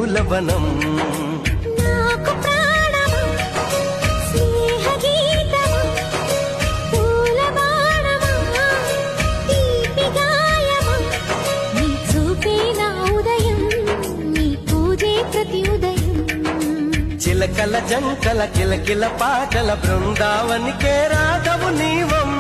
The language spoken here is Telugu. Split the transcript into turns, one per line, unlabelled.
పూలవనం
నాకు ప్రాణమా స్నేహ గీతమా పూల బాణమా తీపి గాయమా నీ చూపే నా ఉదయం నీ పూజే ప్రతి ఉదయం
చిలకల జంటల కిలకిల పాటల బృందావనికే రాధవు నీవమ్మ